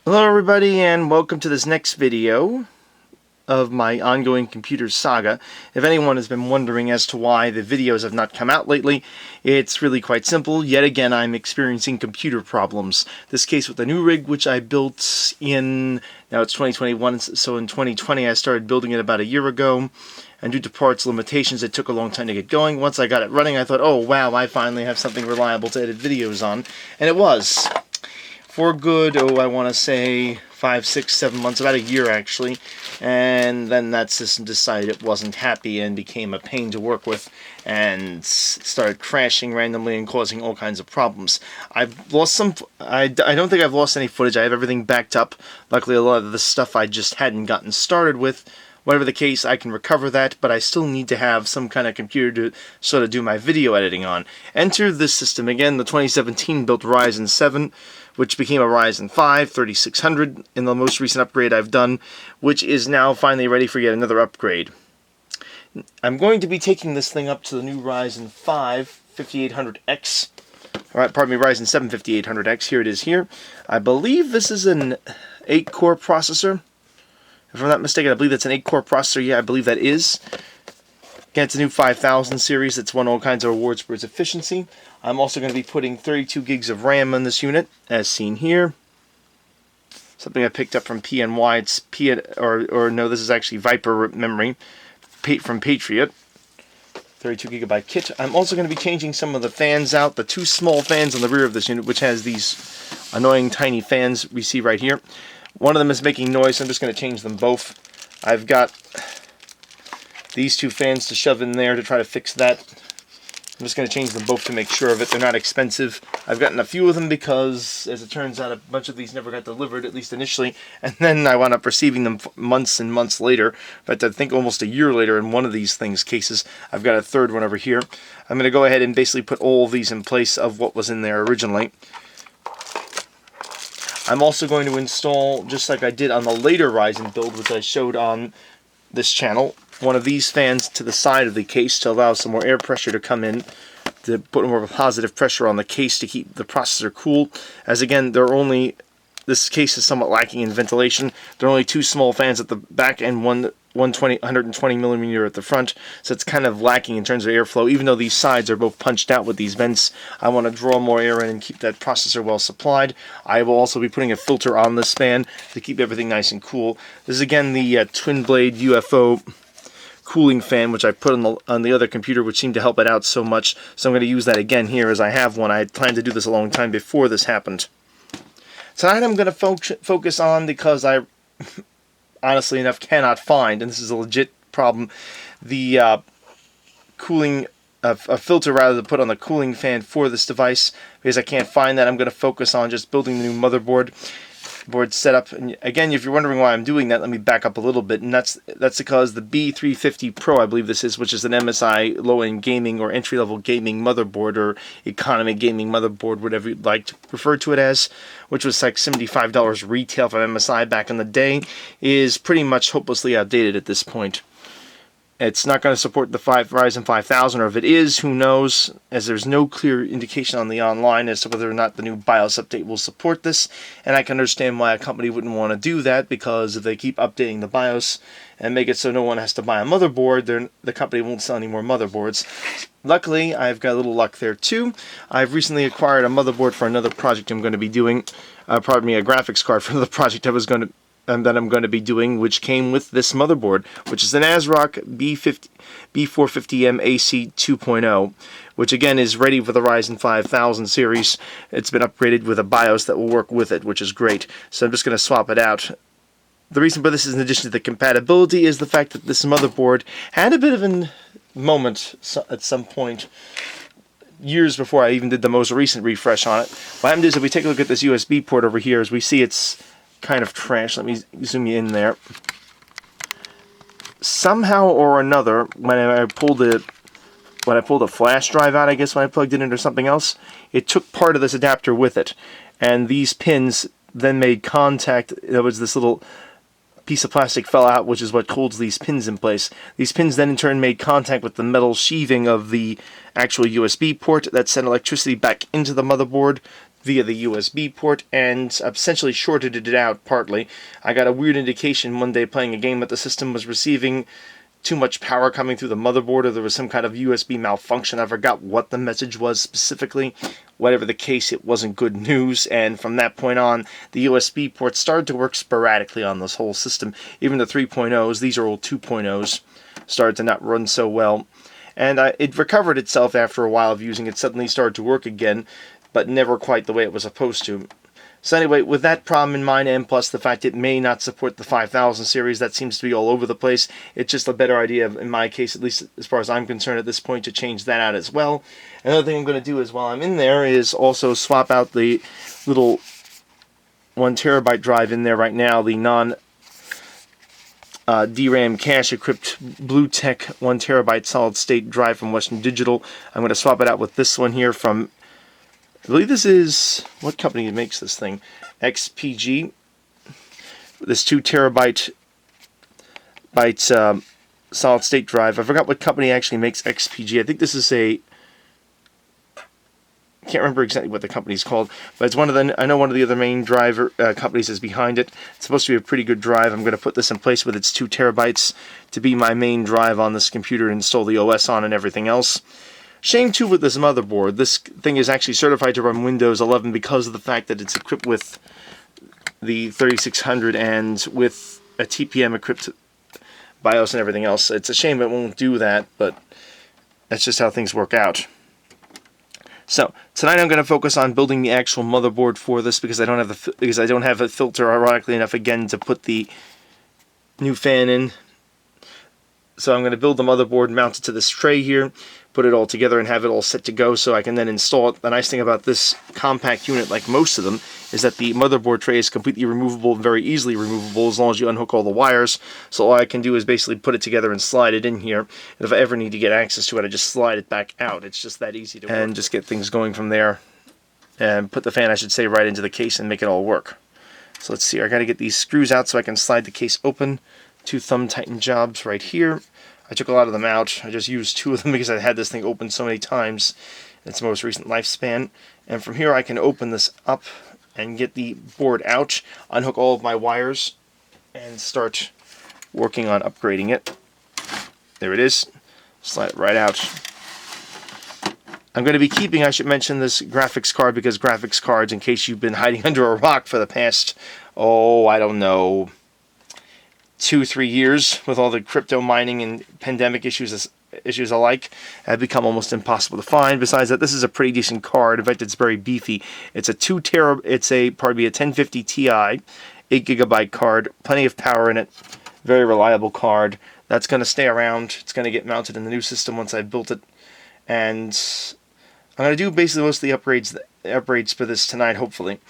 Hello everybody, and welcome to this next video of my ongoing computer saga. If anyone has been wondering as to why the videos have not come out lately, it's really quite simple. Yet again, I'm experiencing computer problems. This case with the new rig, which I built in, now it's 2021, so in 2020 I started building it about a year ago, and due to parts limitations it took a long time to get going. Once I got it running, I thought, oh wow, I finally have something reliable to edit videos on, and it was. For good, I want to say 5, 6, 7 months, about a year actually, and then that system decided it wasn't happy and became a pain to work with and started crashing randomly and causing all kinds of problems. I've lost some, I don't think I've lost any footage. I have everything backed up. Luckily a lot of the stuff I just hadn't gotten started with. Whatever the case, I can recover that, but I still need to have some kind of computer to sort of do my video editing on. Enter this system again, the 2017 built Ryzen 7, which became a Ryzen 5 3600 in the most recent upgrade I've done, which is now finally ready for yet another upgrade. I'm going to be taking this thing up to the new Ryzen 5 5800X. Alright, pardon me, Ryzen 7 5800X. Here it is here. I believe this is an 8-core processor. If I'm not mistaken, I believe that's an 8-core processor. Yeah, I believe that is. Again, it's a new 5000 series that's won all kinds of awards for its efficiency. I'm also going to be putting 32 gigs of RAM on this unit, as seen here. Something I picked up from PNY. It's no, this is actually Viper memory from Patriot. 32 gigabyte kit. I'm also going to be changing some of the fans out. The two small fans on the rear of this unit, which has these annoying tiny fans we see right here. One of them is making noise, so I'm just going to change them both. I've got these two fans to shove in there to try to fix that. I'm just going to change them both to make sure of it. They're not expensive. I've gotten a few of them because, as it turns out, a bunch of these never got delivered, at least initially, and then I wound up receiving them months and months later. But I think almost a year later in one of these cases. I've got a third one over here. I'm going to go ahead and basically put all of these in place of what was in there originally. I'm also going to install, just like I did on the later Ryzen build, which I showed on this channel, one of these fans to the side of the case to allow some more air pressure to come in, to put more of a positive pressure on the case to keep the processor cool. As again, this case is somewhat lacking in ventilation. There are only two small fans at the back and 120 millimeter at the front, so it's kind of lacking in terms of airflow. Even though these sides are both punched out with these vents, I want to draw more air in and keep that processor well supplied. I will also be putting a filter on this fan to keep everything nice and cool. This is again the twin blade UFO cooling fan, which I put on the other computer, which seemed to help it out so much. So I'm going to use that again here, as I have one. I had planned to do this a long time before this happened. Tonight I'm going to focus on, because I honestly enough cannot find, and this is a legit problem, the cooling, a filter rather, to put on the cooling fan for this device. Because I can't find that, I'm going to focus on just building the new motherboard setup. And again, if you're wondering why I'm doing that, let me back up a little bit, and that's because the B350 Pro, I believe this is, which is an MSI low-end gaming or entry-level gaming motherboard, or economy gaming motherboard, whatever you'd like to refer to it as, which was like $75 retail from MSI back in the day, is pretty much hopelessly outdated at this point. It's not going to support the Ryzen 5000, or if it is, who knows, as there's no clear indication on the online as to whether or not the new BIOS update will support this, and I can understand why a company wouldn't want to do that, because if they keep updating the BIOS and make it so no one has to buy a motherboard, the company won't sell any more motherboards. Luckily, I've got a little luck there too. I've recently acquired a motherboard for another project I'm going to be doing, a graphics card for the project that I'm going to be doing, which came with this motherboard, which is an ASRock B450M AC 2.0, which again is ready for the Ryzen 5000 series. It's been upgraded with a BIOS that will work with it, which is great. So I'm just going to swap it out. The reason for this is, in addition to the compatibility, is the fact that this motherboard had a bit of a moment at some point, years before I even did the most recent refresh on it. What happened is, if we take a look at this USB port over here, as we see it's kind of trash. Let me zoom you in there. Somehow or another, when I pulled a flash drive out, I guess when I plugged it in or something else, it took part of this adapter with it, and these pins then made contact. There was this little piece of plastic fell out, which is what holds these pins in place. These pins then in turn made contact with the metal sheathing of the actual USB port that sent electricity back into the motherboard via the USB port, and essentially shorted it out partly. I got a weird indication one day playing a game that the system was receiving too much power coming through the motherboard, or there was some kind of USB malfunction. I forgot what the message was specifically. Whatever the case, it wasn't good news, and from that point on, the USB ports started to work sporadically on this whole system. Even the 3.0s, these are old 2.0s, started to not run so well. And it recovered itself after a while of using it, suddenly started to work again, but never quite the way it was supposed to. So anyway, with that problem in mind, and plus the fact it may not support the 5000 series, that seems to be all over the place, it's just a better idea, in my case, at least as far as I'm concerned at this point, to change that out as well. Another thing I'm going to do is, while I'm in there, is also swap out the little 1TB drive in there right now, the non DRAM cache equipped Bluetech 1TB solid state drive from Western Digital. I'm going to swap it out with this one here from, I believe this is, what company makes this thing? XPG. This 2TB solid state drive. I forgot what company actually makes XPG. I think this is a, I can't remember exactly what the company's called, but it's one of the, I know one of the other main driver companies is behind it. It's supposed to be a pretty good drive. I'm going to put this in place with its 2 terabytes to be my main drive on this computer, install the OS on and everything else. Shame too with this motherboard. This thing is actually certified to run Windows 11 because of the fact that it's equipped with the 3600 and with a TPM equipped BIOS and everything else. It's a shame it won't do that, but that's just how things work out. So tonight I'm going to focus on building the actual motherboard for this because I don't have a filter, ironically enough, again, to put the new fan in. So I'm going to build the motherboard, mount it to this tray here, put it all together and have it all set to go so I can then install it. The nice thing about this compact unit, like most of them, is that the motherboard tray is completely removable, very easily removable, as long as you unhook all the wires. So all I can do is basically put it together and slide it in here. And if I ever need to get access to it, I just slide it back out. It's just that easy to work. And just get things going from there. And put the fan, I should say, right into the case and make it all work. So let's see, I got to get these screws out so I can slide the case open. 2 thumb tighten jobs right here. I took a lot of them out. I just used 2 of them because I had this thing open so many times in its most recent lifespan. And from here I can open this up and get the board out, unhook all of my wires, and start working on upgrading it. There it is. Slide it right out. I'm going to be keeping, I should mention, this graphics card because graphics cards, in case you've been hiding under a rock for the past, I don't know, 2-3 years with all the crypto mining and pandemic issues alike, have become almost impossible to find. Besides that, this is a pretty decent card. In fact, it's very beefy. It's a 1050 Ti, 8GB card, plenty of power in it, very reliable card. That's going to stay around. It's going to get mounted in the new system once I've built it, and I'm going to do basically most of the upgrades for this tonight, hopefully.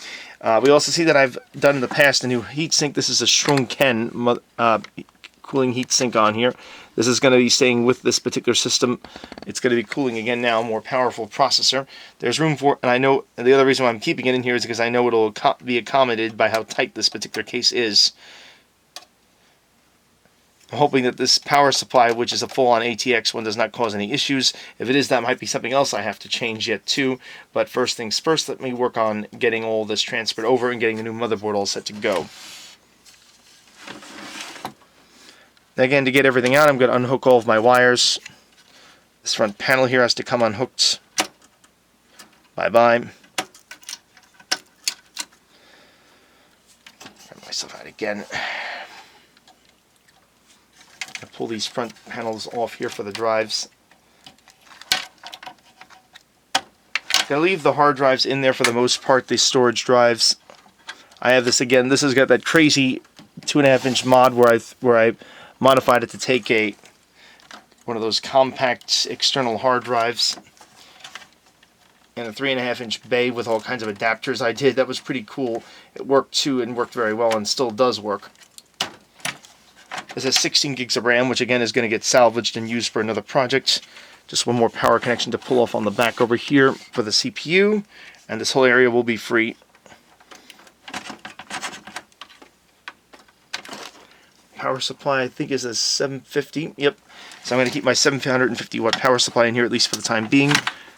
We also see that I've done in the past a new heatsink. This is a Shrunken cooling heatsink on here. This is going to be staying with this particular system. It's going to be cooling again now, a more powerful processor. There's room for, and I know, and the other reason why I'm keeping it in here is because I know it'll be accommodated by how tight this particular case is. I'm hoping that this power supply, which is a full-on ATX one, does not cause any issues. If it is, that might be something else I have to change yet too. But first things first, let me work on getting all this transferred over and getting the new motherboard all set to go. Again, to get everything out, I'm going to unhook all of my wires. This front panel here has to come unhooked. Bye-bye. Get myself out again. Pull these front panels off here for the drives. Gonna leave the hard drives in there for the most part, the storage drives. I have this again. This has got that crazy 2.5-inch mod where I modified it to take one of those compact external hard drives and a 3.5-inch bay with all kinds of adapters I did. That was pretty cool. It worked too, and worked very well, and still does work. This has 16 gigs of RAM, which again is going to get salvaged and used for another project. Just one more power connection to pull off on the back over here for the CPU, and this whole area will be free. Power supply, I think, is a 750. Yep. So I'm going to keep my 750 watt power supply in here, at least for the time being.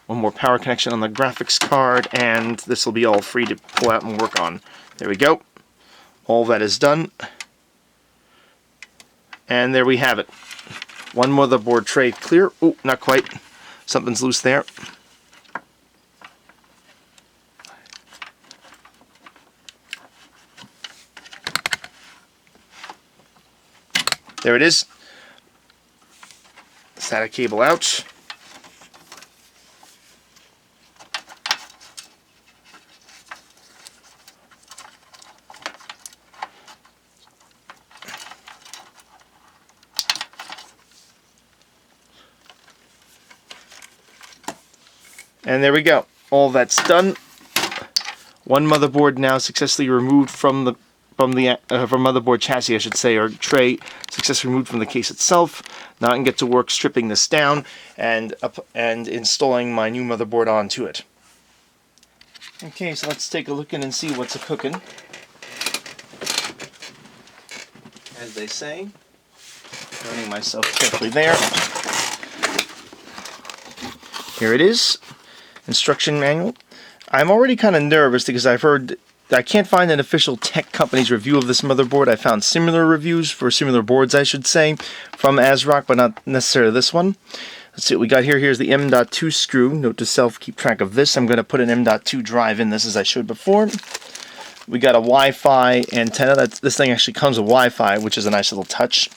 one more power connection on the graphics card, and this will be all free to pull out and work on. There we go. All that is done. And there we have it. One motherboard tray clear. Oh, not quite. Something's loose there. There it is. SATA cable out. And there we go. All that's done. One motherboard now successfully removed from motherboard chassis, I should say, or tray, successfully removed from the case itself. Now I can get to work stripping this down and installing my new motherboard onto it. Okay, so let's take a look in and see what's a-cooking. As they say. Turning myself carefully there. Here it is. Instruction manual. I'm already kind of nervous because I've heard I can't find an official tech company's review of this motherboard. I found similar reviews for similar boards, I should say, from ASRock, but not necessarily this one. Let's see what we got here. Here's the M.2 screw. Note to self, keep track of this. I'm going to put an M.2 drive in this as I showed before. We got a Wi-Fi antenna. This thing actually comes with Wi-Fi, which is a nice little touch.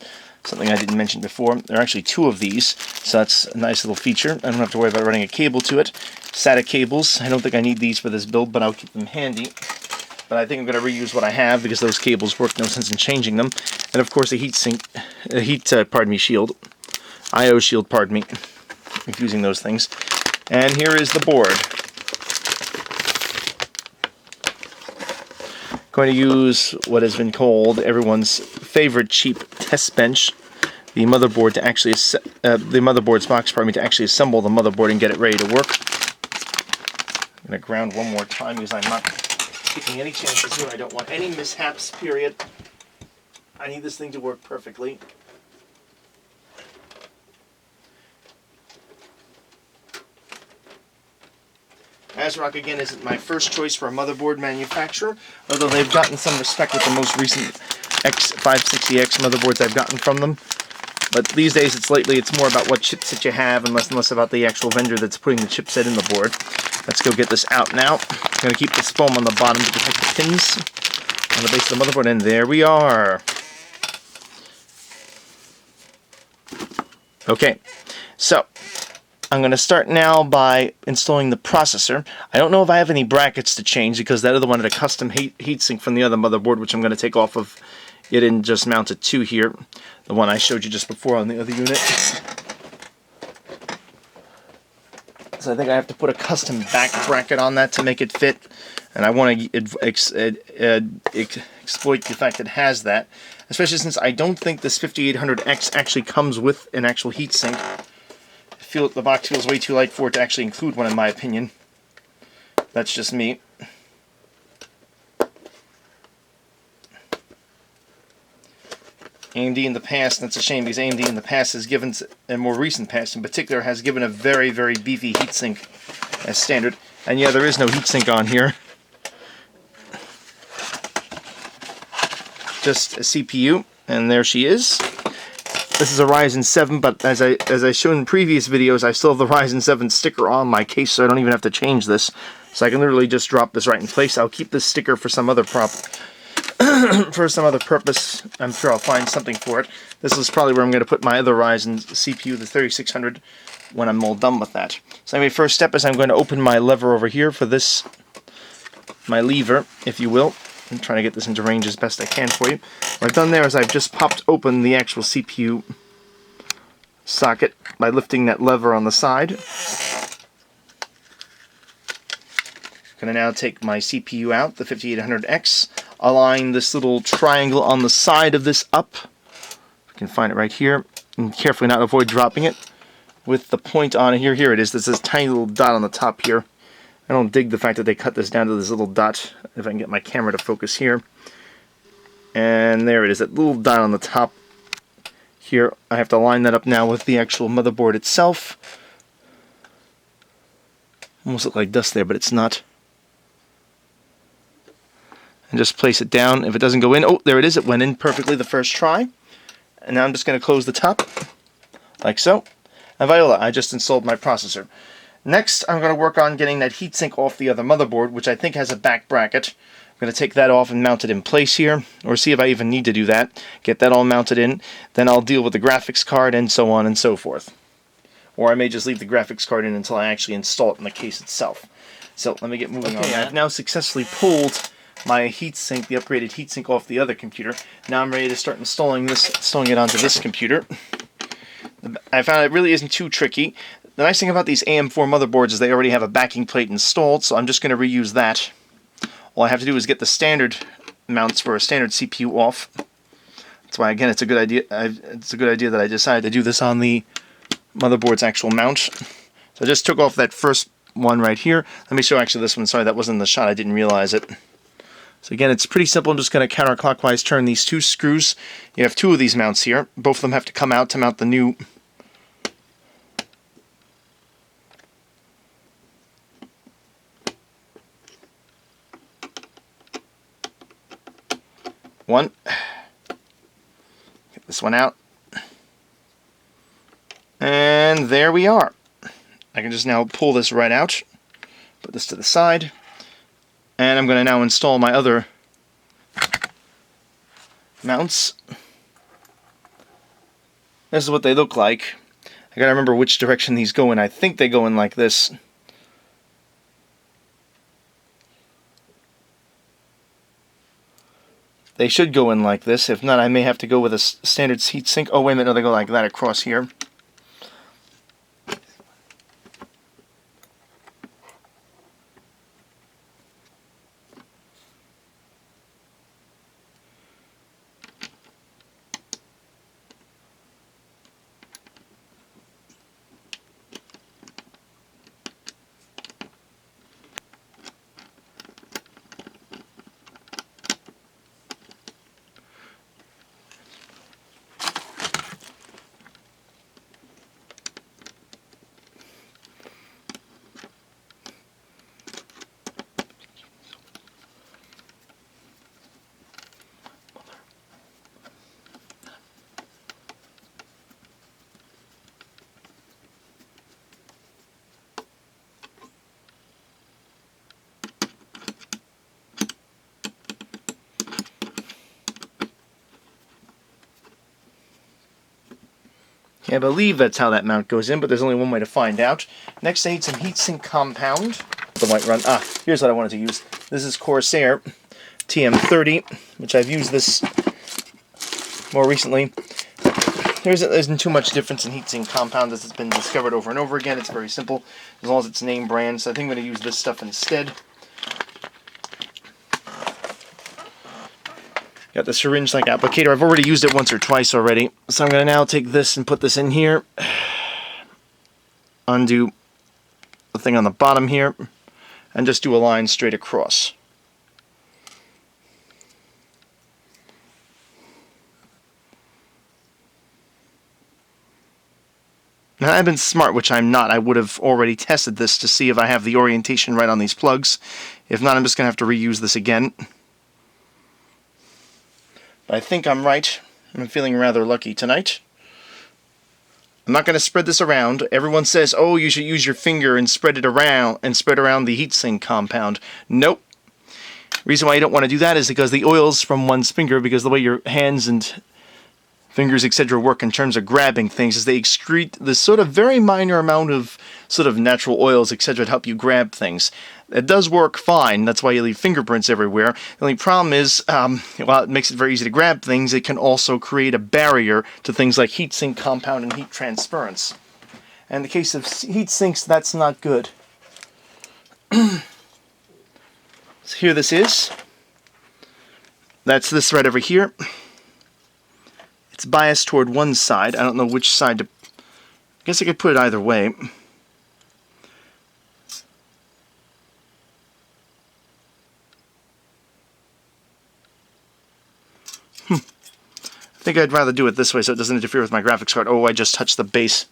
Something I didn't mention before. There are actually two of these, so that's a nice little feature. I don't have to worry about running a cable to it. SATA cables. I don't think I need these for this build, but I'll keep them handy. But I think I'm going to reuse what I have because those cables work, no sense in changing them. And of course a shield. I/O shield, pardon me. Confusing those things. And here is the board. Going to use what has been called everyone's favorite cheap test bench, the motherboard to actually the motherboard's box, pardon me, to actually assemble the motherboard and get it ready to work. I'm going to ground one more time because I'm not taking any chances here. I don't want any mishaps, period. I need this thing to work perfectly. ASRock, again, isn't my first choice for a motherboard manufacturer, although they've gotten some respect with the most recent X560X motherboards I've gotten from them. But these days, it's more about what chipset you have and less and less about the actual vendor that's putting the chipset in the board. Let's go get this out now. I'm going to keep this foam on the bottom to protect the pins on the base of the motherboard, and there we are. Okay, so I'm going to start now by installing the processor. I don't know if I have any brackets to change because that other one had a custom heatsink from the other motherboard, which I'm going to take off of it and just mount it to here. The one I showed you just before on the other unit. So I think I have to put a custom back bracket on that to make it fit. And I want to exploit the fact that it has that. Especially since I don't think this 5800X actually comes with an actual heatsink. The box feels way too light for it to actually include one, in my opinion. That's just me. AMD in the past, and that's a shame because AMD in the past has given, in more recent past in particular, has given a very, very beefy heatsink as standard. And yeah, there is no heatsink on here. Just a CPU, and there she is. This is a Ryzen 7, but as I showed in previous videos, I still have the Ryzen 7 sticker on my case, so I don't even have to change this. So I can literally just drop this right in place. I'll keep this sticker for some other for some other purpose. I'm sure I'll find something for it. This is probably where I'm going to put my other Ryzen CPU, the 3600, when I'm all done with that. So anyway, first step is I'm going to open my lever over here for this, my lever, if you will. I'm trying to get this into range as best I can for you. What I've done there is I've just popped open the actual CPU socket by lifting that lever on the side. I'm going to now take my CPU out, the 5800X, align this little triangle on the side of this up. I can find it right here, and carefully not avoid dropping it, with the point on it here. Here it is. There's this tiny little dot on the top here. I don't dig the fact that they cut this down to this little dot, if I can get my camera to focus here. And there it is, that little dot on the top here. I have to line that up now with the actual motherboard itself. Almost look like dust there, but it's not. And just place it down. If it doesn't go in, oh, there it is. It went in perfectly the first try. And now I'm just going to close the top, like so. And Viola, I just installed my processor. Next, I'm going to work on getting that heatsink off the other motherboard, which I think has a back bracket. I'm going to take that off and mount it in place here, or see if I even need to do that. Get that all mounted in. Then I'll deal with the graphics card and so on and so forth. Or I may just leave the graphics card in until I actually install it in the case itself. So let me get moving on that. I've now successfully pulled my heatsink, the upgraded heatsink, off the other computer. Now I'm ready to start installing it onto this computer. I found it really isn't too tricky. The nice thing about these AM4 motherboards is they already have a backing plate installed, so I'm just going to reuse that. All I have to do is get the standard mounts for a standard CPU off. That's why, again, it's a good idea. It's a good idea that I decided to do this on the motherboard's actual mount. So I just took off that first one right here. Let me show actually this one. Sorry, that wasn't in the shot. I didn't realize it. So again, it's pretty simple. I'm just going to counterclockwise turn these two screws. You have two of these mounts here. Both of them have to come out to mount the new one. Get this one out. And there we are. I can just now pull this right out. Put this to the side. And I'm going to now install my other mounts. This is what they look like. I gotta remember which direction these go in. I think they go in like this. They should go in like this. If not, I may have to go with a standard heatsink. Oh, wait a minute. No, they go like that across here. I believe that's how that mount goes in, but there's only one way to find out. Next, I need some heatsink compound. The white run. Here's what I wanted to use. This is Corsair TM30, which I've used this more recently. There isn't too much difference in heatsink compound as it's been discovered over and over again. It's very simple, as long as it's name brand. So I think I'm going to use this stuff instead. Got the syringe-like applicator. I've already used it once or twice already. So I'm going to now take this and put this in here. Undo the thing on the bottom here. And just do a line straight across. Now, I've been smart, which I'm not. I would have already tested this to see if I have the orientation right on these plugs. If not, I'm just going to have to reuse this again. But I think I'm right. I'm feeling rather lucky tonight. I'm not going to spread this around. Everyone says, oh, you should use your finger and spread it around and spread around the heatsink compound. Nope. Reason why you don't want to do that is because the oil's from one's finger, because the way your hands and fingers, etc. work in terms of grabbing things is they excrete this sort of very minor amount of sort of natural oils, etc. to help you grab things. It does work fine. That's why you leave fingerprints everywhere. The only problem is, while it makes it very easy to grab things, it can also create a barrier to things like heatsink compound and heat transference. And in the case of heat sinks, that's not good. So here this is. That's this right over here. It's biased toward one side. I don't know which side to... I guess I could put it either way. I think I'd rather do it this way so it doesn't interfere with my graphics card. Oh, I just touched the base.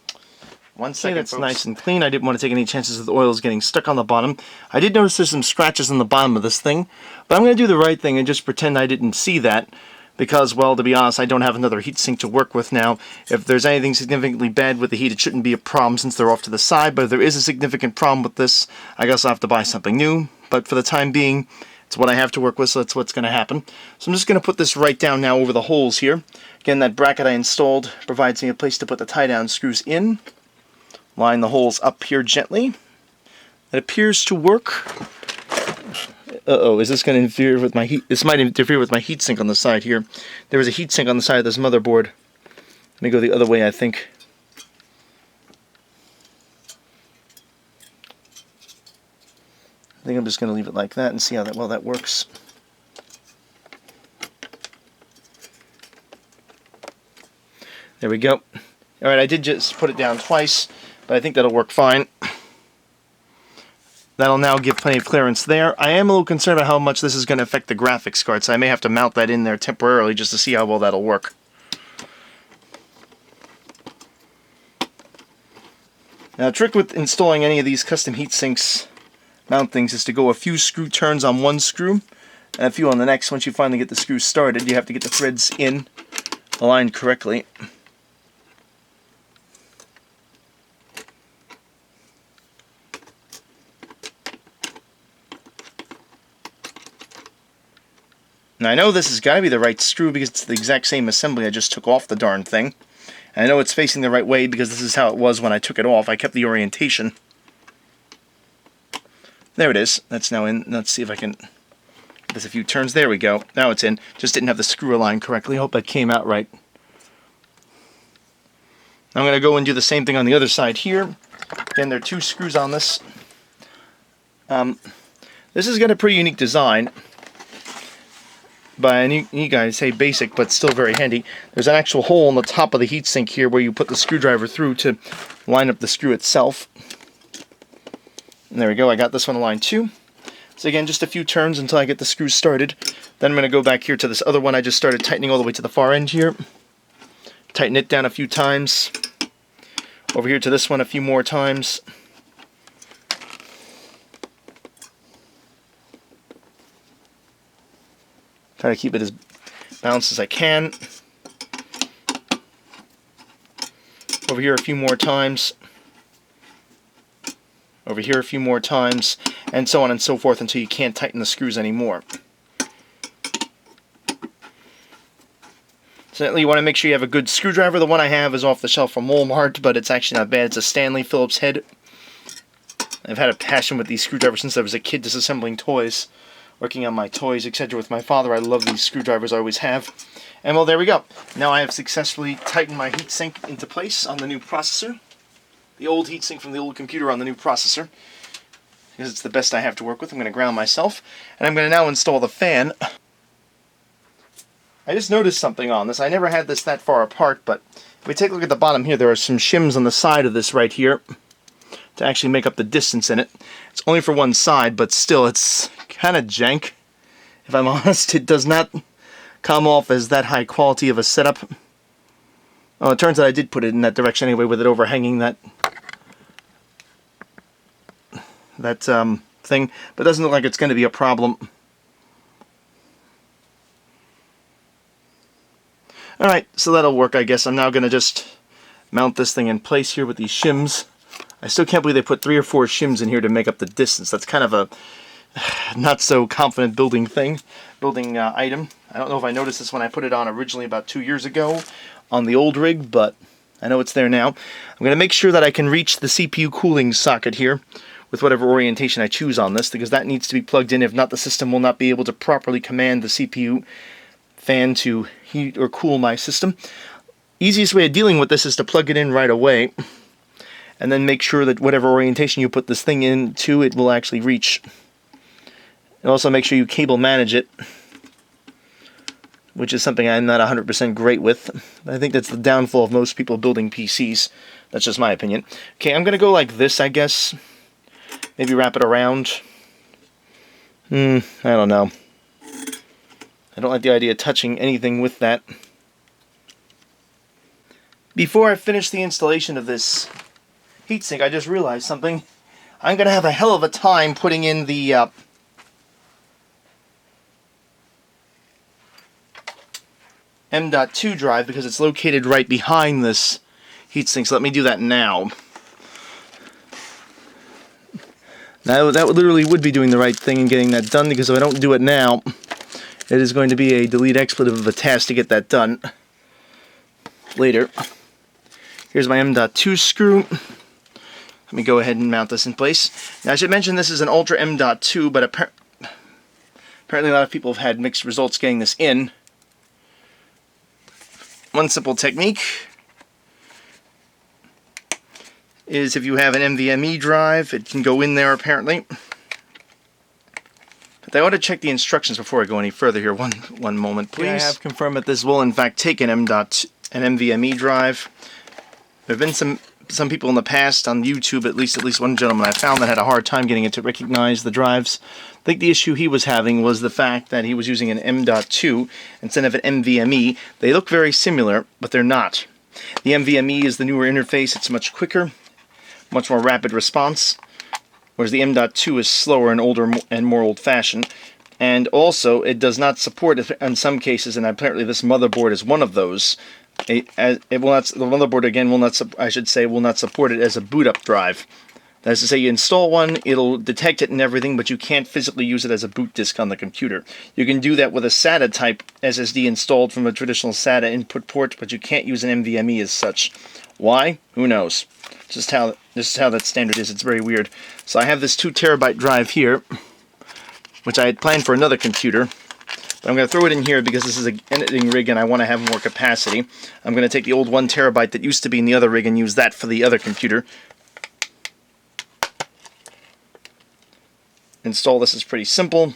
1 Okay, second, that's folks. nice and clean. I didn't want to take any chances of the oils getting stuck on the bottom. I did notice there's some scratches on the bottom of this thing, but I'm going to do the right thing and just pretend I didn't see that, because, well, to be honest, I don't have another heatsink to work with now. If there's anything significantly bad with the heat, it shouldn't be a problem since they're off to the side, but if there is a significant problem with this, I guess I'll have to buy something new. But for the time being, it's what I have to work with, so that's what's going to happen. So I'm just going to put this right down now over the holes here. Again, that bracket I installed provides me a place to put the tie-down screws in. Line the holes up here gently. It appears to work. Uh-oh, is this going to interfere with my heat? This might interfere with my heatsink on the side here. There was a heatsink on the side of this motherboard. Let me go the other way, I think. I think I'm just going to leave it like that and see how well that works. There we go. Alright, I did just put it down twice, but I think that'll work fine. That'll now give plenty of clearance there. I am a little concerned about how much this is going to affect the graphics card, so I may have to mount that in there temporarily just to see how well that'll work. Now, the trick with installing any of these custom heatsinks mount things is to go a few screw turns on one screw and a few on the next. Once you finally get the screws started, you have to get the threads in, aligned correctly. Now I know this has got to be the right screw because it's the exact same assembly I just took off the darn thing. And I know it's facing the right way because this is how it was when I took it off. I kept the orientation. There it is. That's now in. Let's see if I can... There's a few turns. There we go. Now it's in. Just didn't have the screw aligned correctly. Hope that came out right. I'm going to go and do the same thing on the other side here. Again, there are 2 screws on this. This has got a pretty unique design. By you guys say basic, but still very handy. There's an actual hole in the top of the heatsink here where you put the screwdriver through to line up the screw itself. And there we go, I got this one aligned too. So again, just a few turns until I get the screws started. Then I'm going to go back here to this other one I just started tightening all the way to the far end here. Tighten it down a few times. Over here to this one a few more times. Try to keep it as balanced as I can. Over here a few more times. Over here a few more times. And so on and so forth until you can't tighten the screws anymore. So you want to make sure you have a good screwdriver. The one I have is off the shelf from Walmart, but it's actually not bad. It's a Stanley Phillips head. I've had a passion with these screwdrivers since I was a kid, disassembling toys. Working on my toys, etc. with my father. I love these screwdrivers, I always have. And well, there we go. Now I have successfully tightened my heatsink into place on the new processor. The old heatsink from the old computer on the new processor. Because it's the best I have to work with. I'm going to ground myself. And I'm going to now install the fan. I just noticed something on this. I never had this that far apart, but if we take a look at the bottom here, there are some shims on the side of this right here to actually make up the distance in it. It's only for one side, but still, it's kind of jank. If I'm honest, it does not come off as that high quality of a setup. Oh, it turns out I did put it in that direction anyway, with it overhanging that thing, but it doesn't look like it's going to be a problem. Alright, so that'll work, I guess. I'm now going to just mount this thing in place here with these shims. I still can't believe they put 3 or 4 shims in here to make up the distance. That's kind of a not so confident building item. I don't know if I noticed this when I put it on originally about 2 years ago on the old rig, but I know it's there now. I'm going to make sure that I can reach the CPU cooling socket here with whatever orientation I choose on this, because that needs to be plugged in. If not, the system will not be able to properly command the CPU fan to heat or cool my system. Easiest way of dealing with this is to plug it in right away, and then make sure that whatever orientation you put this thing into, it will actually reach. And also make sure you cable manage it, which is something I'm not 100% great with. I think that's the downfall of most people building PCs. That's just my opinion. Okay, I'm going to go like this, I guess. Maybe wrap it around. I don't know. I don't like the idea of touching anything with that. Before I finish the installation of this heatsink, I just realized something. I'm going to have a hell of a time putting in the M.2 drive because it's located right behind this heatsink. So let me do that now. Now that literally would be doing the right thing and getting that done, because if I don't do it now, it is going to be a delete expletive of a task to get that done later. Here's my M.2 screw. Let me go ahead and mount this in place. Now I should mention this is an Ultra M.2, but apparently a lot of people have had mixed results getting this in. One simple technique is if you have an NVMe drive, it can go in there apparently. But I ought to check the instructions before I go any further here. One moment, please. I have confirmed that this will in fact take an NVMe drive. There have been some people in the past on YouTube, at least one gentleman I found, that had a hard time getting it to recognize the drives. I think the issue he was having was the fact that he was using an M.2 instead of an NVMe. They look very similar, but they're not. The NVMe is the newer interface. It's much quicker, much more rapid response, whereas the M.2 is slower and older and more old-fashioned. And also, it does not support, in some cases, and apparently this motherboard is one of those. The motherboard again will not support it as a boot up drive. That is to say, you install one, it'll detect it and everything, but you can't physically use it as a boot disk on the computer. You can do that with a SATA type SSD installed from a traditional SATA input port, but you can't use an NVMe as such. Why? Who knows? Just how that standard is. It's very weird. So I have this 2 terabyte drive here, which I had planned for another computer. But I'm going to throw it in here because this is an editing rig and I want to have more capacity. I'm going to take the old 1 terabyte that used to be in the other rig and use that for the other computer. Install this is pretty simple.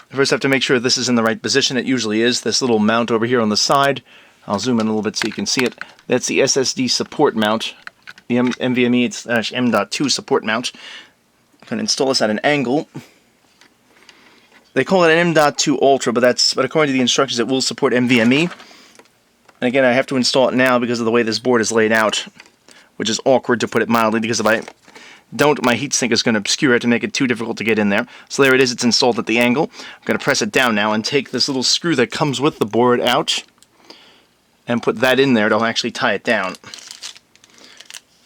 First I have to make sure this is in the right position. It usually is. This little mount over here on the side. I'll zoom in a little bit so you can see it. That's the SSD support mount. The NVMe M.2 support mount. I'm going to install this at an angle. They call it an M.2 Ultra, but according to the instructions it will support NVMe. And again, I have to install it now because of the way this board is laid out, which is awkward to put it mildly, because if I don't, my heatsink is going to obscure it to make it too difficult to get in there. So there it is, it's installed at the angle. I'm going to press it down now and take this little screw that comes with the board out and put that in there to actually tie it down.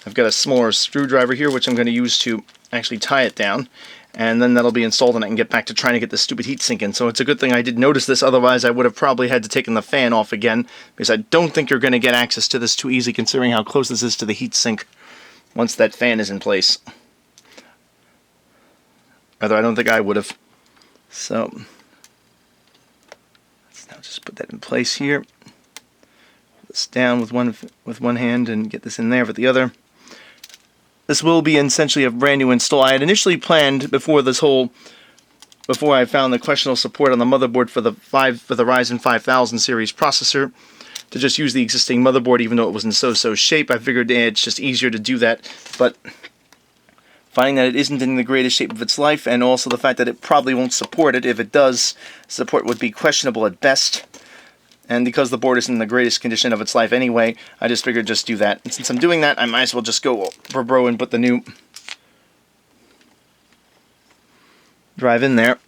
I've got a smaller screwdriver here, which I'm going to use to actually tie it down, and then that'll be installed and I can get back to trying to get this stupid heatsink in. So it's a good thing I did notice this, otherwise I would have probably had to take the fan off again, because I don't think you're going to get access to this too easy considering how close this is to the heatsink once that fan is in place. Rather, I don't think I would have. So, let's now just put that in place here. Hold this down with one hand and get this in there with the other. This will be essentially a brand new install. I had initially planned before I found the questionable support on the motherboard for the Ryzen 5000 series processor, to just use the existing motherboard, even though it was in so-so shape. I figured it's just easier to do that, but finding that it isn't in the greatest shape of its life, and also the fact that it probably won't support it. If it does, support would be questionable at best. And because the board isn't in the greatest condition of its life anyway, I just figured just do that. And since I'm doing that, I might as well just go for bro and put the new drive in there.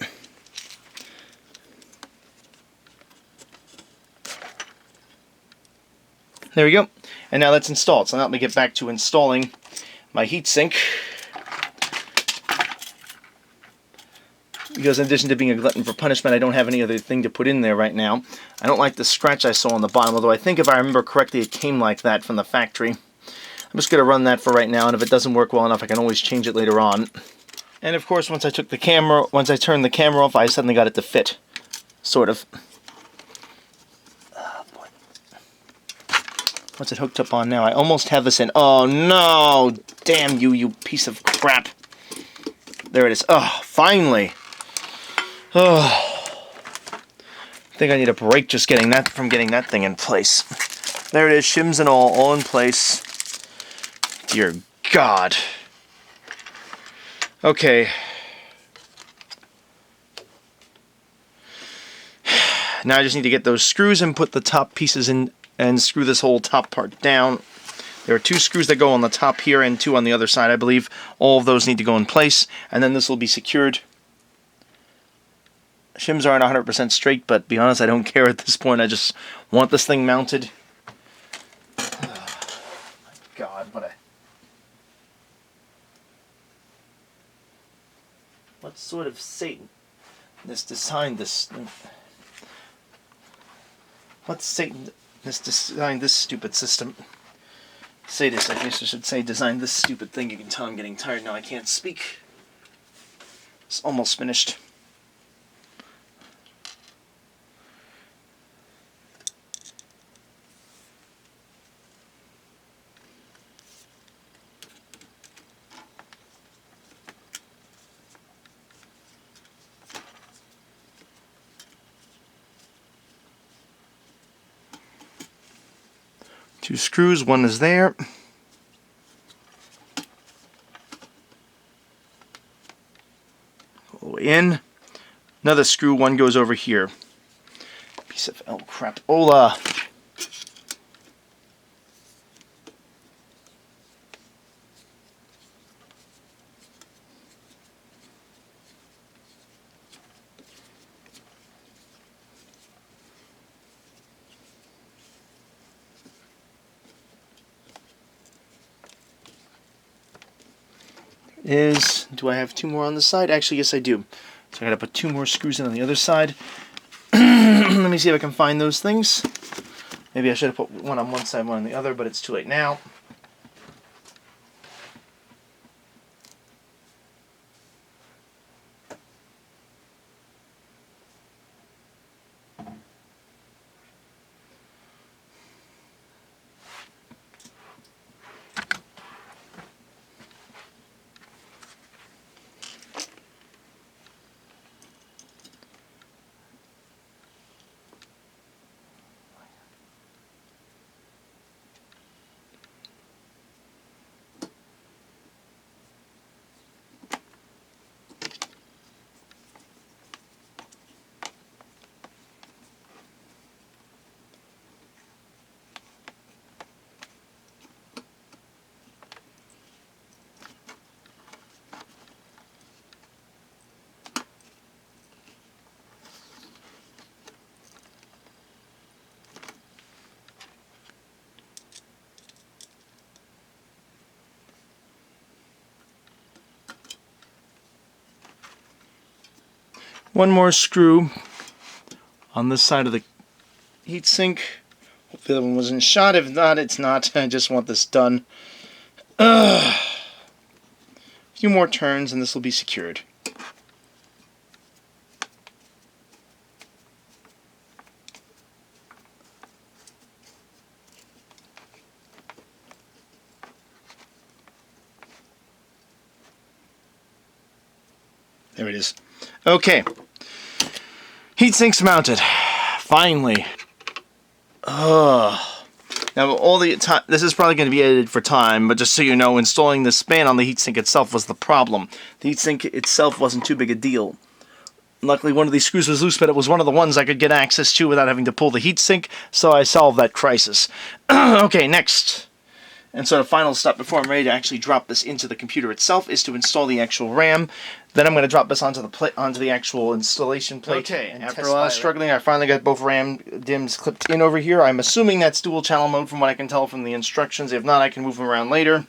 There we go. And now that's installed. So now let me get back to installing my heatsink. Because in addition to being a glutton for punishment, I don't have any other thing to put in there right now. I don't like the scratch I saw on the bottom, although I think if I remember correctly it came like that from the factory. I'm just going to run that for right now, and if it doesn't work well enough I can always change it later on. And of course once I turned the camera off, I suddenly got it to fit. Sort of. Oh, boy. What's it hooked up on now? I almost have this in. Oh no! Damn you, you piece of crap. There it is. Oh, finally! Oh, I think I need a break just getting that thing in place. There it is, shims and all in place. Dear God. Okay. Now I just need to get those screws and put the top pieces in and screw this whole top part down. There are 2 screws that go on the top here and 2 on the other side, I believe. All of those need to go in place, and then this will be secured. Shims aren't 100% straight, but to be honest, I don't care at this point. I just want this thing mounted. Oh, my God, what sort of Satan has designed this? What Satan has designed this stupid system? Sadist, I guess I should say, designed this stupid thing. You can tell I'm getting tired now. I can't speak. It's almost finished. Two screws, one is there. All the way in. Another screw, one goes over here. Piece of El Crapola. Do I have 2 more on the side? Actually, yes I do. So I gotta put 2 more screws in on the other side. Let me see if I can find those things. Maybe I should have put one on one side, one on the other, but it's too late now. One more screw on this side of the heatsink. Hope the other one wasn't shot. If not, it's not. I just want this done. A few more turns and this will be secured. There it is. Okay. Heatsink's mounted. Finally. Now, all the time, this is probably going to be edited for time, but just so you know, installing the span on the heatsink itself was the problem. The heatsink itself wasn't too big a deal. Luckily, one of these screws was loose, but it was one of the ones I could get access to without having to pull the heatsink, so I solved that crisis. Okay, next. And so the final step before I'm ready to actually drop this into the computer itself is to install the actual RAM. Then I'm going to drop this onto the actual installation plate. Okay, after a lot of struggling, I finally got both RAM DIMMs clipped in over here. I'm assuming that's dual channel mode from what I can tell from the instructions. If not, I can move them around later.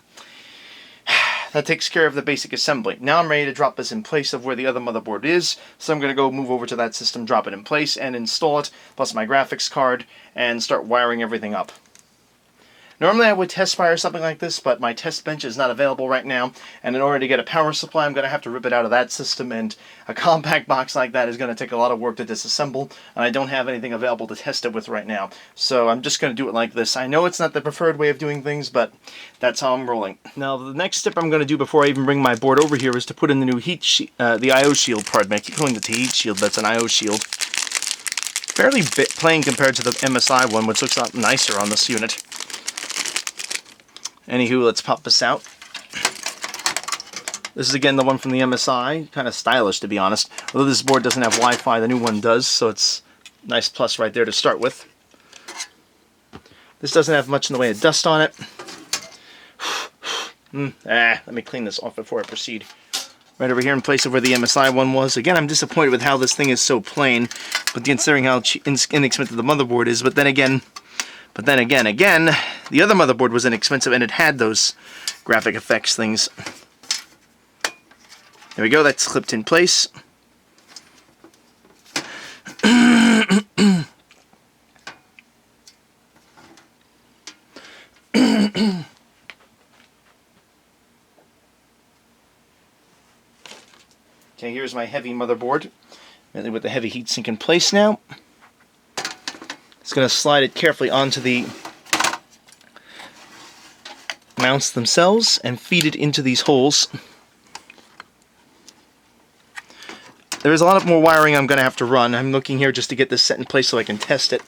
That takes care of the basic assembly. Now I'm ready to drop this in place of where the other motherboard is. So I'm going to go move over to that system, drop it in place, and install it, plus my graphics card, and start wiring everything up. Normally I would test fire something like this, but my test bench is not available right now, and in order to get a power supply, I'm going to have to rip it out of that system, and a compact box like that is going to take a lot of work to disassemble, and I don't have anything available to test it with right now. So I'm just going to do it like this. I know it's not the preferred way of doing things, but that's how I'm rolling. Now, the next step I'm going to do before I even bring my board over here is to put in the new the I/O shield, pardon me. I keep calling it the heat shield, but it's an I/O shield. Fairly plain compared to the MSI one, which looks a lot nicer on this unit. Anywho, let's pop this out. This is again the one from the MSI. Kind of stylish, to be honest. Although this board doesn't have Wi-Fi, the new one does, so it's Nice plus right there to start with. This doesn't have much in the way of dust on it. Let me clean this off before I proceed. Right over here in place of where the MSI one was. Again, I'm disappointed with how this thing is so plain, but considering how inexpensive the motherboard is. But then again, the other motherboard was inexpensive and it had those graphic effects things. There we go, that's clipped in place. Okay, here's my heavy motherboard, mainly with the heavy heatsink in place now. It's going to slide it carefully onto the mounts themselves and feed it into these holes. There is a lot more wiring I'm going to have to run. I'm looking here just to get this set in place so I can test it.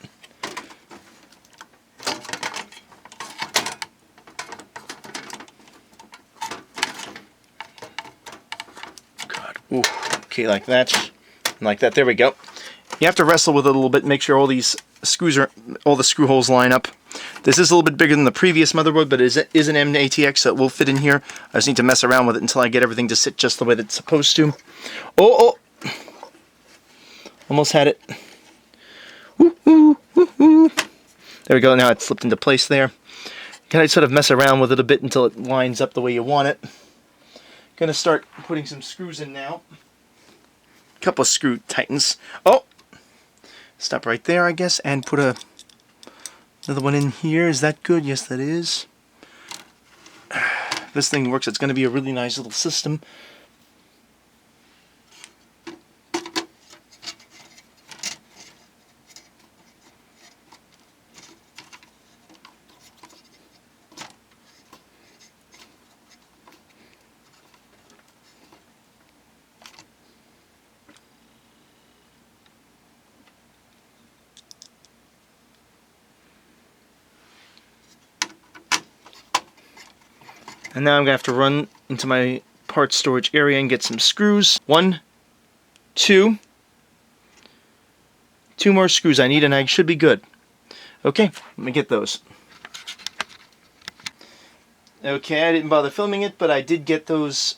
Ooh, okay, like that, and like that. There we go. You have to wrestle with it a little bit, make sure all these screws all the screw holes line up. This is a little bit bigger than the previous motherboard, but it is an M-ATX, so it will fit in here. I just need to mess around with it until I get everything to sit just the way that it's supposed to. Oh! Almost had it. Woo-hoo, woo-hoo. There we go. Now it's slipped into place there. Kind of sort of mess around with it a bit until it lines up the way you want it. Gonna start putting some screws in now. Couple of screw tightens. Oh! Stop right there, I guess, and put another one in here. Is that good? Yes, that is. If this thing works, it's gonna be a really nice little system. And now I'm going to have to run into my parts storage area and get some screws. 1, 2. 2 more screws I need and I should be good. Okay, let me get those. Okay, I didn't bother filming it, but I did get those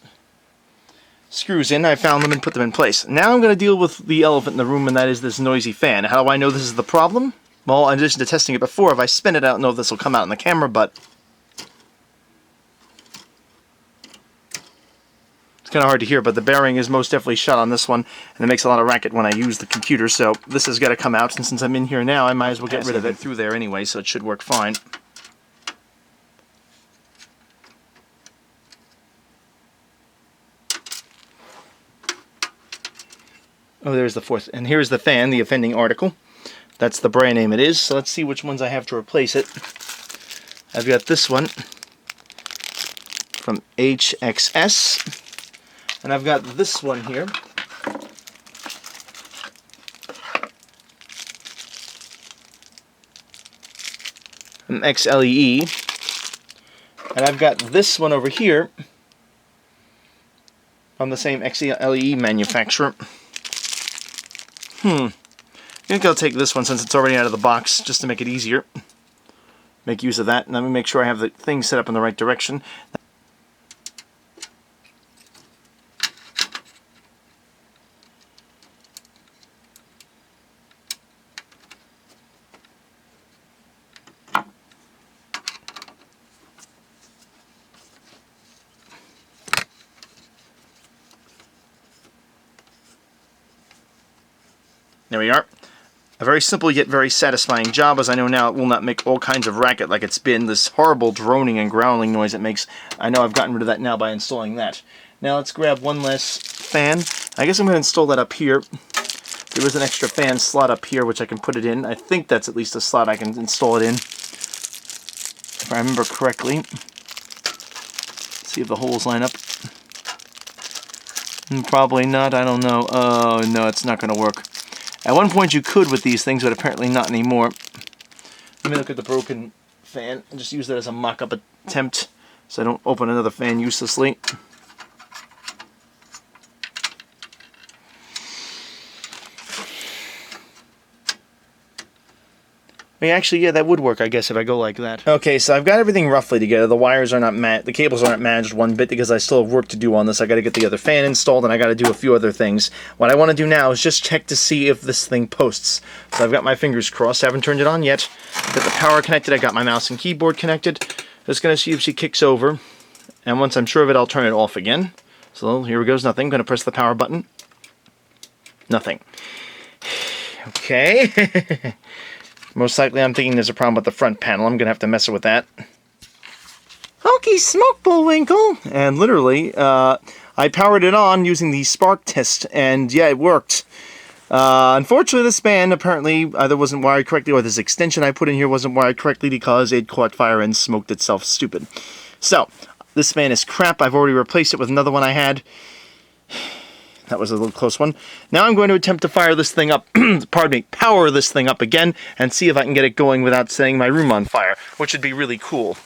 screws in. I found them and put them in place. Now I'm going to deal with the elephant in the room, and that is this noisy fan. How do I know this is the problem? Well, in addition to testing it before, if I spin it, I don't know if this will come out in the camera, but it's kind of hard to hear, but the bearing is most definitely shut on this one, and it makes a lot of racket when I use the computer, so this has got to come out, and since I'm in here now, I might as well get rid of it through there anyway, so it should work fine. Oh, there's the fourth, and here's the fan, the offending article. That's the brand name it is, so let's see which ones I have to replace it. I've got this one from HXS. And I've got this one here from XLEE. And I've got this one over here from the same XLEE manufacturer. I think I'll take this one since it's already out of the box, just to make it easier. Make use of that. And let me make sure I have the thing set up in the right direction. There we are. A very simple yet very satisfying job. As I know now, it will not make all kinds of racket like it's been. This horrible droning and growling noise it makes. I know I've gotten rid of that now by installing that. Now let's grab one last fan. I guess I'm going to install that up here. There is an extra fan slot up here which I can put it in. I think that's at least a slot I can install it in, if I remember correctly. See if the holes line up. Probably not. I don't know. Oh, no, it's not going to work. At one point you could with these things, but apparently not anymore. Let me look at the broken fan and just use that as a mock-up attempt so I don't open another fan uselessly. I mean, actually, yeah, that would work, I guess, if I go like that. Okay, so I've got everything roughly together. The wires are not the cables aren't managed one bit because I still have work to do on this. I got to get the other fan installed, and I got to do a few other things. What I want to do now is just check to see if this thing posts. So I've got my fingers crossed. I haven't turned it on yet. Got the power connected. I got my mouse and keyboard connected. Just going to see if she kicks over. And once I'm sure of it, I'll turn it off again. So here goes nothing. Going to press the power button. Nothing. Okay. Most likely I'm thinking there's a problem with the front panel. I'm going to have to mess with that. Okay, smoke, Bullwinkle! And literally, I powered it on using the spark test, and yeah, it worked. Unfortunately, this fan apparently either wasn't wired correctly or this extension I put in here wasn't wired correctly because it caught fire and smoked itself stupid. So, this fan is crap. I've already replaced it with another one I had. That was a little close one. Now I'm going to attempt to fire this thing up, pardon me, power this thing up again, and see if I can get it going without setting my room on fire, which would be really cool.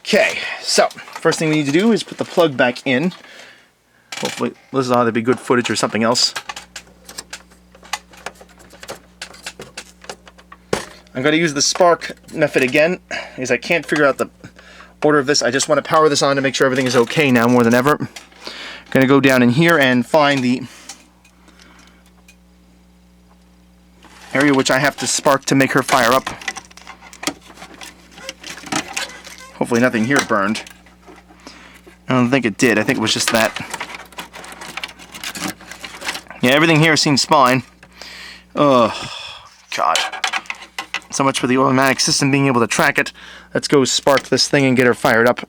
Okay, so, first thing we need to do is put the plug back in. Hopefully, this will either be good footage or something else. I'm going to use the spark method again, because I can't figure out the order of this. I just want to power this on to make sure everything is okay now more than ever. Going to go down in here and find the area which I have to spark to make her fire up. Hopefully nothing here burned. I don't think it did. I think it was just that. Yeah, everything here seems fine. Oh, God. So much for the automatic system being able to track it. Let's go spark this thing and get her fired up.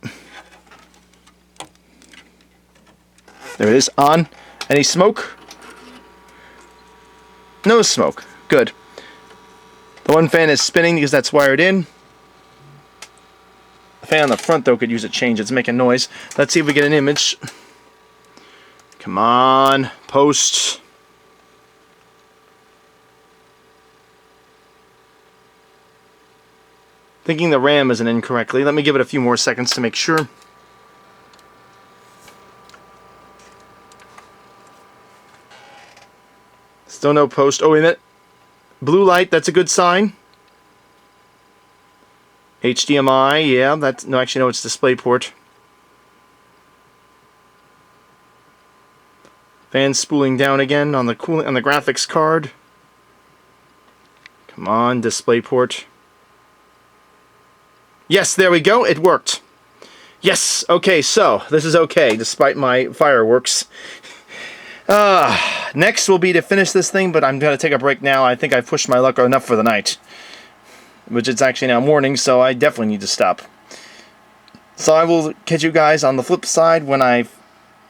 There it is, on. Any smoke? No smoke. Good. The one fan is spinning because that's wired in. The fan on the front, though, could use a change. It's making noise. Let's see if we get an image. Come on. Post. Thinking the RAM isn't in correctly. Let me give it a few more seconds to make sure. Still no post. Oh, wait a minute. Blue light, that's a good sign. HDMI, yeah, that's... No, actually, no, it's DisplayPort. Fan spooling down again on the graphics card. Come on, DisplayPort. Yes, there we go. It worked. Yes, okay, so this is okay, despite my fireworks. Next will be to finish this thing, but I'm going to take a break now. I think I've pushed my luck enough for the night. Which it's actually now morning, so I definitely need to stop. So I will catch you guys on the flip side when I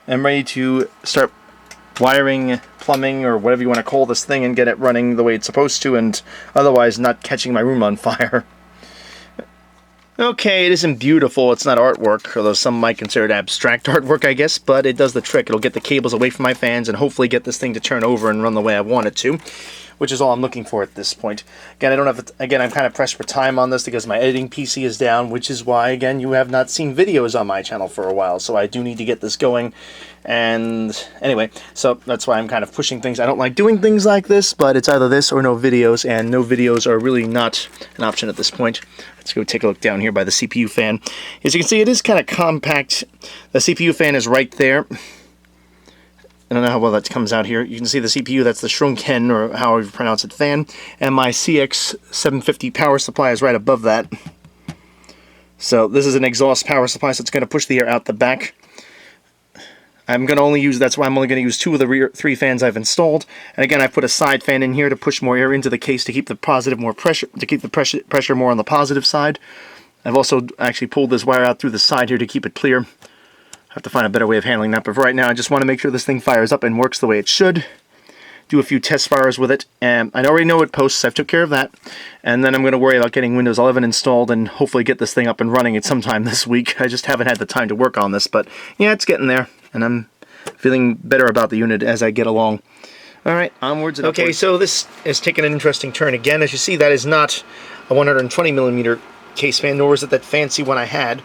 am ready to start wiring, plumbing, or whatever you want to call this thing and get it running the way it's supposed to, and otherwise not catching my room on fire. Okay, it isn't beautiful, it's not artwork, although some might consider it abstract artwork, I guess, but it does the trick. It'll get the cables away from my fans and hopefully get this thing to turn over and run the way I want it to, which is all I'm looking for at this point. Again, I don't have, again, I'm kind of pressed for time on this because my editing PC is down, which is why, again, you have not seen videos on my channel for a while, so I do need to get this going. And anyway, so that's why I'm kind of pushing things. I don't like doing things like this, but it's either this or no videos, and no videos are really not an option at this point. Let's go take a look down here by the CPU fan. As you can see, it is kind of compact. The CPU fan is right there. I don't know how well that comes out here. You can see the CPU, that's the Shrunken, or however you pronounce it, fan. And my CX750 power supply is right above that. So this is an exhaust power supply, so it's going to push the air out the back. I'm going to only use, that's why I'm only going to use 2 of the rear 3 fans I've installed. And again, I put a side fan in here to push more air into the case to keep the positive more pressure, to keep the pressure more on the positive side. I've also actually pulled this wire out through the side here to keep it clear. I have to find a better way of handling that, but for right now I just want to make sure this thing fires up and works the way it should. Do a few test fires with it, and I already know it posts, I've took care of that. And then I'm going to worry about getting Windows 11 installed and hopefully get this thing up and running at some time this week. I just haven't had the time to work on this, but yeah, it's getting there. And I'm feeling better about the unit as I get along. Alright, onwards and upwards. Okay, so this is taking an interesting turn again. As you see, that is not a 120mm case fan, nor is it that fancy one I had.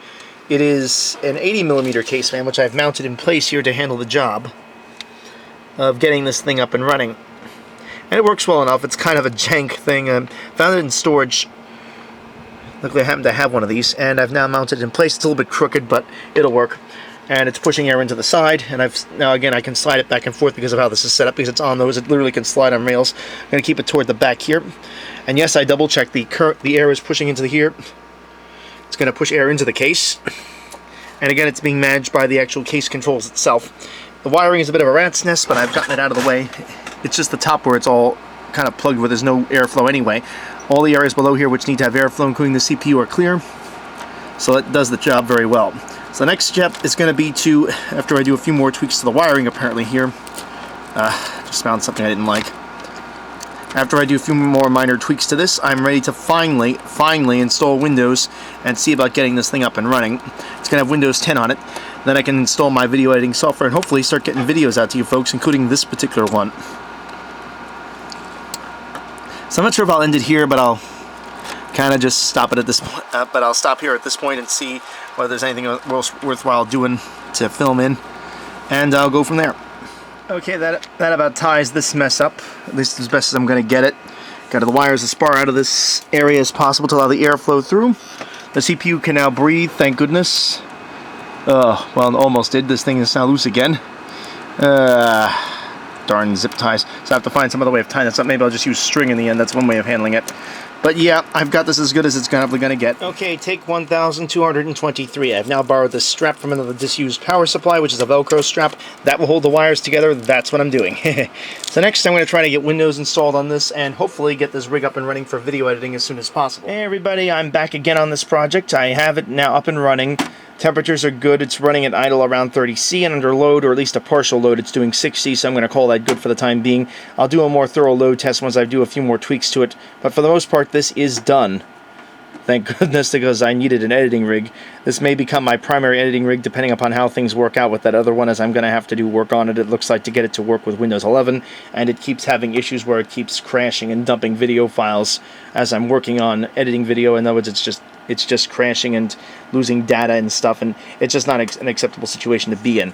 It is an 80mm case fan, which I've mounted in place here to handle the job of getting this thing up and running. And it works well enough. It's kind of a jank thing. Found it in storage. Luckily I happen to have one of these, and I've now mounted it in place. It's a little bit crooked, but it'll work. And it's pushing air into the side, and now again I can slide it back and forth because of how this is set up, because it's on those. It literally can slide on rails. I'm going to keep it toward the back here. And yes, I double checked. The air is pushing into here. It's going to push air into the case. And again, it's being managed by the actual case controls itself. The wiring is a bit of a rat's nest, but I've gotten it out of the way. It's just the top where it's all kind of plugged where there's no airflow anyway. All the areas below here which need to have airflow, including the CPU, are clear. So it does the job very well. So the next step is going to be to, after I do a few more tweaks to the wiring apparently here, just found something I didn't like. After I do a few more minor tweaks to this, I'm ready to finally install Windows and see about getting this thing up and running. It's going to have Windows 10 on it. Then I can install my video editing software and hopefully start getting videos out to you folks, including this particular one. So I'm not sure if I'll end it here, but I'll kind of just stop it at this point. But I'll stop here at this point and see whether there's anything else worthwhile doing to film in, and I'll go from there. Okay, that about ties this mess up, at least as best as I'm going to get it. Got the wires as far out of this area as possible to allow the airflow through. The CPU can now breathe, thank goodness. Well, almost did. This thing is now loose again. Darn zip ties. So I have to find some other way of tying this up. Maybe I'll just use string in the end. That's one way of handling it. But yeah, I've got this as good as it's probably going to get. Okay, take 1223. I've now borrowed this strap from another disused power supply, which is a Velcro strap. That will hold the wires together. That's what I'm doing. So next I'm going to try to get Windows installed on this and hopefully get this rig up and running for video editing as soon as possible. Hey everybody, I'm back again on this project. I have it now up and running. Temperatures are good. It's running at idle around 30°, and under load, or at least a partial load, it's doing 60°, so I'm going to call that good for the time being. I'll do a more thorough load test once I do a few more tweaks to it, but for the most part, this is done. Thank goodness, because I needed an editing rig. This may become my primary editing rig, depending upon how things work out with that other one, as I'm going to have to do work on it, it looks like, to get it to work with Windows 11, and it keeps having issues where it keeps crashing and dumping video files as I'm working on editing video. In other words, it's just crashing and losing data and stuff, and it's just not an acceptable situation to be in.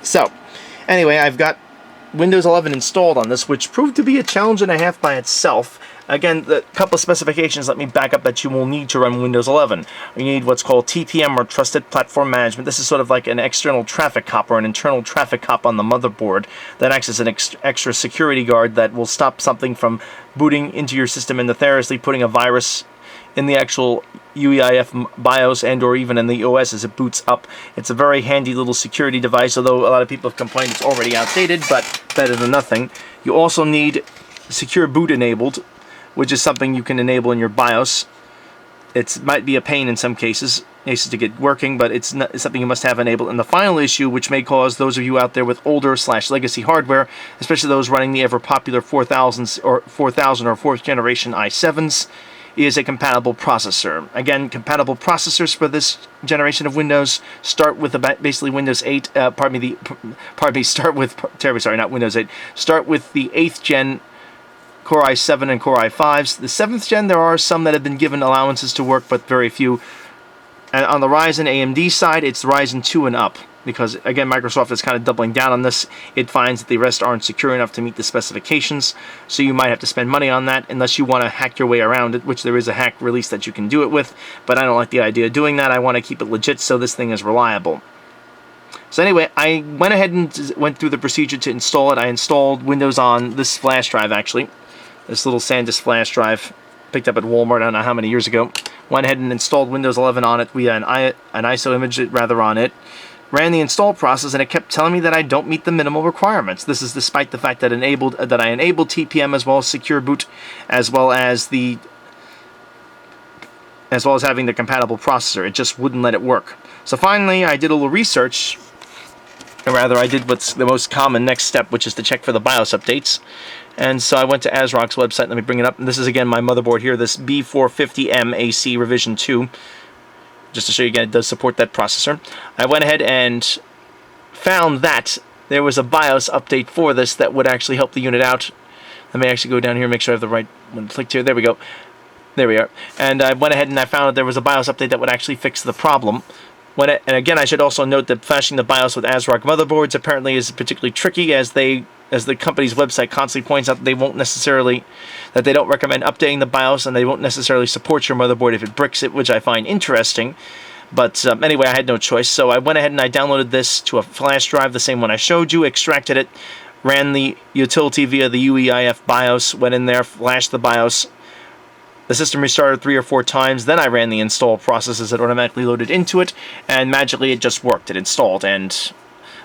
So, anyway, I've got Windows 11 installed on this, which proved to be a challenge and a half by itself. Again, the couple of specifications let me back up that you will need to run Windows 11. You need what's called TPM, or Trusted Platform Management. This is sort of like an external traffic cop or an internal traffic cop on the motherboard that acts as an extra security guard that will stop something from booting into your system and nefariously putting a virus in the actual UEFI BIOS and or even in the OS as it boots up. It's a very handy little security device, although a lot of people have complained it's already outdated, but better than nothing. You also need Secure Boot enabled, which is something you can enable in your BIOS. It might be a pain in some cases to get working, but it's something you must have enabled. And the final issue, which may cause those of you out there with older / legacy hardware, especially those running the ever popular 4000 or 4th generation i7s, is a compatible processor. Again, compatible processors for this generation of Windows start with basically Windows 8. Start with not Windows 8. Start with the 8th gen Core i7 and Core i5s. The 7th gen, there are some that have been given allowances to work, but very few. And on the Ryzen AMD side, it's Ryzen 2 and up, because again, Microsoft is kind of doubling down on this. It finds that the rest aren't secure enough to meet the specifications, so you might have to spend money on that unless you want to hack your way around it, which there is a hack release that you can do it with, but I don't like the idea of doing that. I want to keep it legit so this thing is reliable. So anyway, I went ahead and went through the procedure to install it. I installed Windows on this flash drive, actually. This little SanDisk flash drive, picked up at Walmart, I don't know how many years ago. Went ahead and installed Windows 11 on it. We had an ISO image rather on it. Ran the install process, and it kept telling me that I don't meet the minimal requirements. This is despite the fact that I enabled TPM as well as Secure Boot, as well as having the compatible processor. It just wouldn't let it work. So finally, I did a little research. Or rather, I did what's the most common next step, which is to check for the BIOS updates. And so I went to ASRock's website. Let me bring it up. And this is, again, my motherboard here, this B450M AC Revision 2. Just to show you again, it does support that processor. I went ahead and found that there was a BIOS update for this that would actually help the unit out. Let me actually go down here and make sure I have the right one clicked here. There we go. There we are. And I went ahead and I found that there was a BIOS update that would actually fix the problem. And again, I should also note that flashing the BIOS with ASRock motherboards apparently is particularly tricky, as they as the company's website constantly points out, they don't recommend updating the BIOS, and they won't necessarily support your motherboard if it bricks it, which I find interesting. But anyway, I had no choice, so I went ahead and I downloaded this to a flash drive, the same one I showed you, extracted it, ran the utility via the UEFI BIOS, went in there, flashed the BIOS. The system restarted 3 or 4 times, then I ran the install process as it automatically loaded into it, and magically it just worked. It installed, and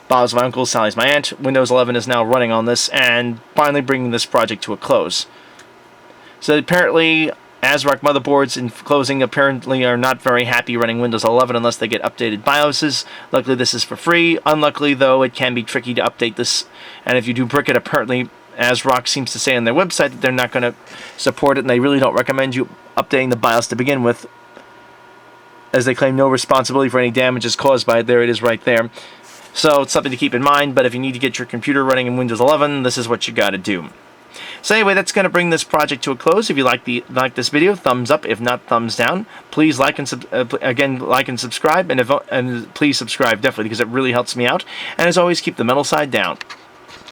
Bob's my uncle, Sally's my aunt. Windows 11 is now running on this, and finally bringing this project to a close. So apparently, ASRock motherboards, in closing, apparently are not very happy running Windows 11 unless they get updated BIOSes. Luckily, this is for free. Unluckily, though, it can be tricky to update this, and if you do brick it, apparently ASRock seems to say on their website that they're not going to support it, and they really don't recommend you updating the BIOS to begin with, as they claim no responsibility for any damages caused by it. There it is right there. So it's something to keep in mind, but if you need to get your computer running in Windows 11, this is what you got to do. So anyway, that's going to bring this project to a close. If you like this video, thumbs up. If not, thumbs down. Please like and subscribe, and please subscribe definitely, because it really helps me out. And as always, keep the metal side down.